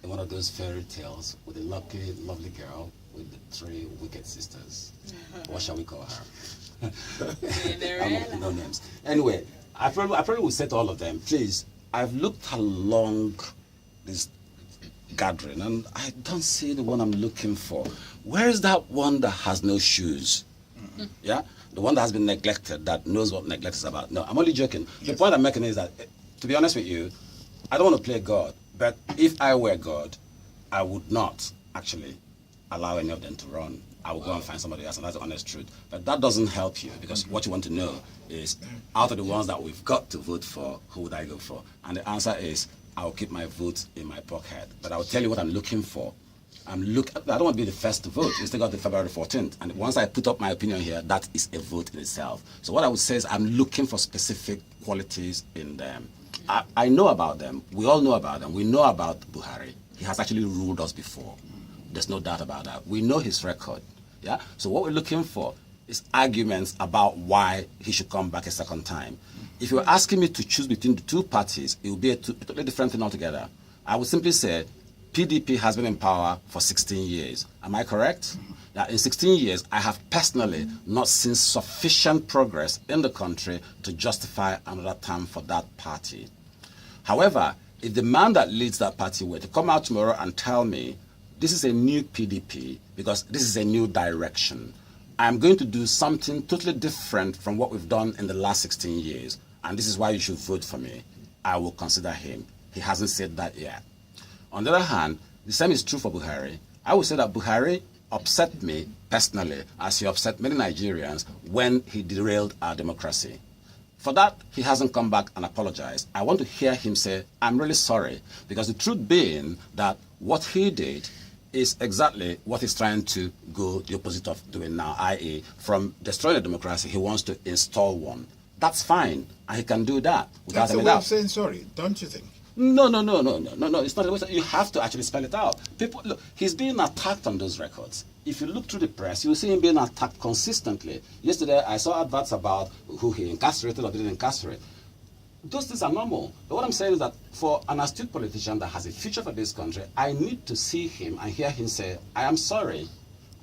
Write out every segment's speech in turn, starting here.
in one of those fairy tales with a lucky, lovely girl with the 3 wicked sisters. What shall we call her? No names. Anyway, I probably would say to all of them, please, I've looked along this gathering and I don't see the one I'm looking for. Where is that one that has no shoes? Yeah? The one that has been neglected, that knows what neglect is about. No, I'm only joking. Yes. The point I'm making is that, to be honest with you, I don't want to play God, but if I were God, I would not actually allow any of them to run. I will go and find somebody else, and that's the honest truth. But that doesn't help you, because what you want to know is, out of the ones that we've got to vote for, who would I go for? And the answer is, I'll keep my vote in my pocket. But I'll tell you what I'm looking for. I don't want to be the first to vote. We still got the February 14th. And once I put up my opinion here, that is a vote in itself. So what I would say is I'm looking for specific qualities in them. I know about them. We all know about them. We know about Buhari. He has actually ruled us before. There's no doubt about that. We know his record. Yeah. So what we're looking for is arguments about why he should come back a second time. If you're asking me to choose between the two parties, it would be a totally different thing altogether. I would simply say PDP has been in power for 16 years. Am I correct? Now, in 16 years, I have personally not seen sufficient progress in the country to justify another term for that party. However, if the man that leads that party were to come out tomorrow and tell me, this is a new PDP because this is a new direction, I'm going to do something totally different from what we've done in the last 16 years, and this is why you should vote for me, I will consider him. He hasn't said that yet. On the other hand, the same is true for Buhari. I would say that Buhari upset me personally, as he upset many Nigerians when he derailed our democracy. For that, he hasn't come back and apologized. I want to hear him say, I'm really sorry, because the truth being that what he did is exactly what he's trying to go the opposite of doing now, i.e. from destroying a democracy, he wants to install one. That's fine, and he can do that without any doubt. That's a way of saying sorry, don't you think? No, it's not a way. You have to actually spell it out. People, look, he's being attacked on those records. If you look through the press, you'll see him being attacked consistently. Yesterday, I saw adverts about who he incarcerated or didn't incarcerate. Those things are normal. But what I'm saying is that for an astute politician that has a future for this country, I need to see him and hear him say, I am sorry.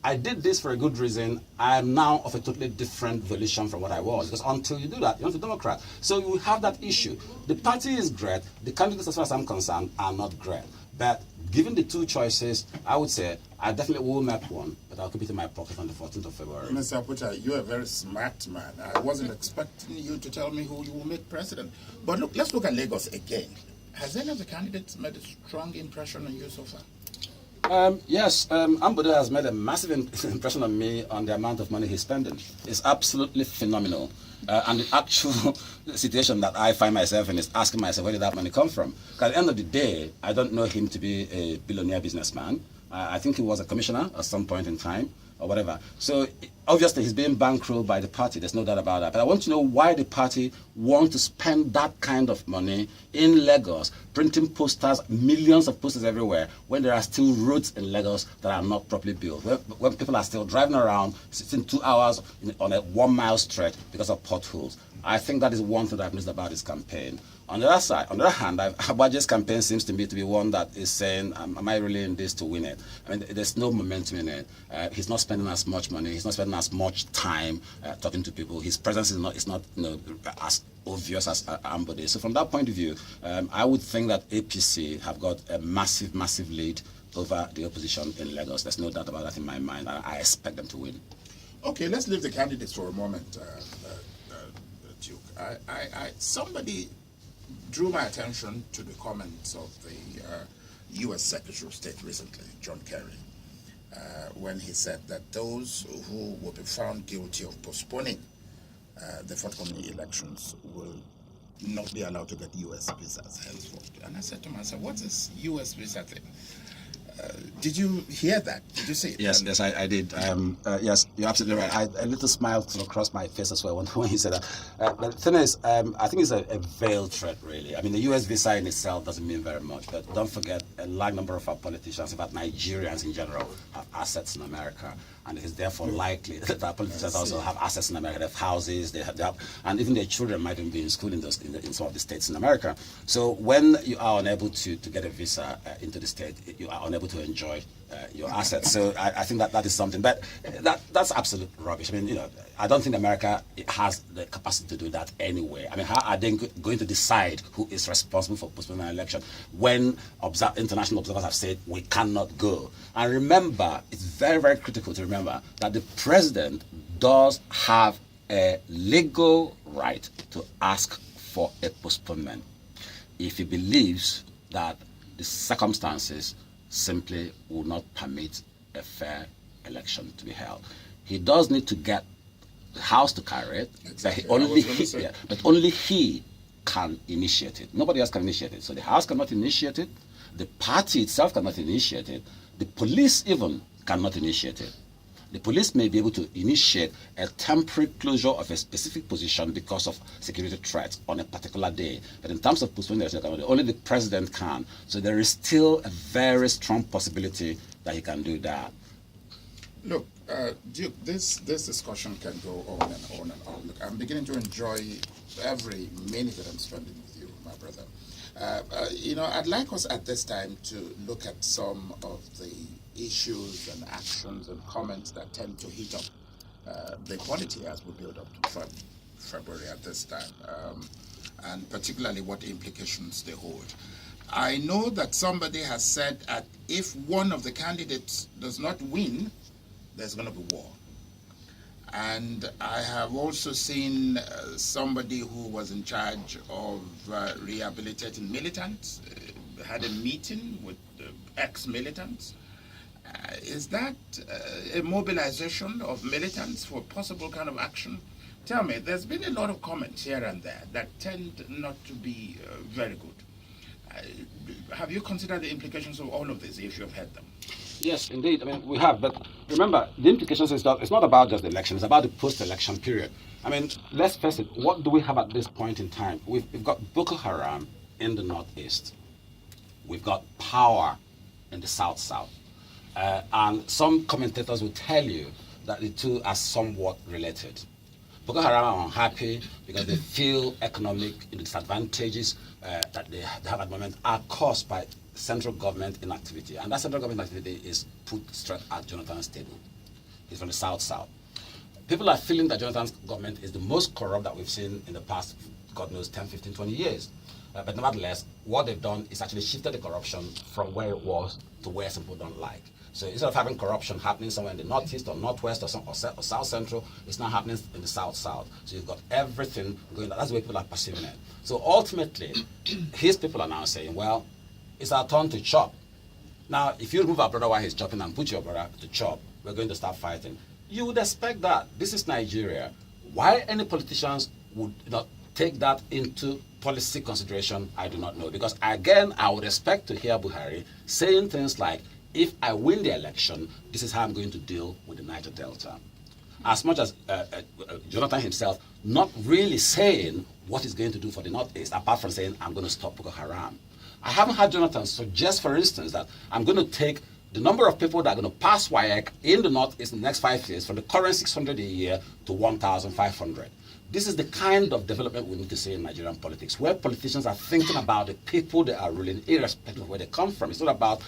I did this for a good reason. I am now of a totally different volition from what I was. Because until you do that, you're not a Democrat. So you have that issue. The party is great. The candidates, as far as I'm concerned, are not great. But given the two choices, I would say I definitely will make one, but I'll keep it in my pocket on the 14th of February. Mr. Oputa, you're a very smart man. I wasn't expecting you to tell me who you will make president. But look, let's look at Lagos again. Has any of the candidates made a strong impression on you so far? Yes, Ambode has made a massive impression on me on the amount of money he's spending. It's absolutely phenomenal. And the actual situation that I find myself in is asking myself, where did that money come from? Because at the end of the day, I don't know him to be a billionaire businessman. I think he was a commissioner at some point in time, or whatever. So obviously he's being bankrolled by the party, there's no doubt about that. But I want to know why the party want to spend that kind of money in Lagos, printing posters, millions of posters everywhere, when there are still roads in Lagos that are not properly built, when people are still driving around, sitting 2 hours on a 1 mile stretch because of potholes. I think that is one thing that I've missed about his campaign. On the other hand, Abaje's campaign seems to me to be one that is saying, am I really in this to win it? I mean, there's no momentum in it. He's not spending as much money. He's not spending as much time talking to people. His presence is not as obvious as Ambode. So from that point of view, I would think that APC have got a massive, massive lead over the opposition in Lagos. There's no doubt about that in my mind, and I expect them to win. Okay, let's leave the candidates for a moment, Duke. Somebody drew my attention to the comments of the U.S. Secretary of State recently, John Kerry, when he said that those who will be found guilty of postponing the forthcoming elections will not be allowed to get U.S. visas henceforth. And I said to myself, what is U.S. visa thing? Did you hear that? Did you see it? Yes, yes, I did. Yes, you're absolutely right. A little smile sort of crossed my face as well when you said that. But the thing is, I think it's a veiled threat, really. I mean, the U.S. visa in itself doesn't mean very much, but don't forget, a large number of our politicians, in fact, Nigerians in general, have assets in America. And it is therefore likely that our politicians also have assets in America. They have houses, they have, and even their children might even be in school in some of the states in America. So when you are unable to get a visa into the state, you are unable to enjoy your assets. So I think that is something. But that's absolute rubbish. I mean, I don't think America has the capacity to do that anyway. I mean, how are they going to decide who is responsible for postponing an election when international observers have said we cannot go? And remember, it's very, very critical to remember that the president does have a legal right to ask for a postponement if he believes that the circumstances simply will not permit a fair election to be held. He does need to get the House to carry it, exactly. But only he can initiate it. Nobody else can initiate it. So the House cannot initiate it, the party itself cannot initiate it, the police even cannot initiate it. The police may be able to initiate a temporary closure of a specific position because of security threats on a particular day. But in terms of postponing the election, only the president can. So there is still a very strong possibility that he can do that. Look, Duke, this discussion can go on and on and on. Look, I'm beginning to enjoy every minute that I'm spending with you, my brother. I'd like us at this time to look at some of the issues and actions and comments that tend to heat up the polity as we build up to February at this time, and particularly what implications they hold. I know that somebody has said that if one of the candidates does not win, there's going to be war. And I have also seen somebody who was in charge of rehabilitating militants, had a meeting with ex-militants. Is that a mobilization of militants for possible kind of action? Tell me, there's been a lot of comments here and there that tend not to be very good. Have you considered the implications of all of this if you have heard them? Yes, indeed. I mean, we have. But remember, the implications it's not about just the election. It's about the post-election period. I mean, let's face it. What do we have at this point in time? We've got Boko Haram in the northeast. We've got power in the south-south. And some commentators will tell you that the two are somewhat related. Boko Haram are unhappy because they feel economic disadvantages that they have at the moment are caused by central government inactivity. And that central government activity is put straight at Jonathan's table. He's from the south-south. People are feeling that Jonathan's government is the most corrupt that we've seen in the past, God knows, 10, 15, 20 years. But nevertheless, what they've done is actually shifted the corruption from where it was to where some people don't like. So instead of having corruption happening somewhere in the northeast or northwest or south central, it's now happening in the south-south. So you've got everything going on. That's the way people are perceiving it. So ultimately, his people are now saying, well, it's our turn to chop. Now, if you remove our brother while he's chopping and put your brother to chop, we're going to start fighting. You would expect that. This is Nigeria. Why any politicians would not take that into policy consideration, I do not know. Because again, I would expect to hear Buhari saying things like, if I win the election, this is how I'm going to deal with the Niger Delta. As much as Jonathan himself not really saying what he's going to do for the Northeast, apart from saying, I'm going to stop Boko Haram. I haven't had Jonathan suggest, for instance, that I'm going to take the number of people that are going to pass WAEC in the Northeast in the next 5 years from the current 600 a year to 1,500. This is the kind of development we need to see in Nigerian politics, where politicians are thinking about the people they are ruling, irrespective of where they come from. It's not about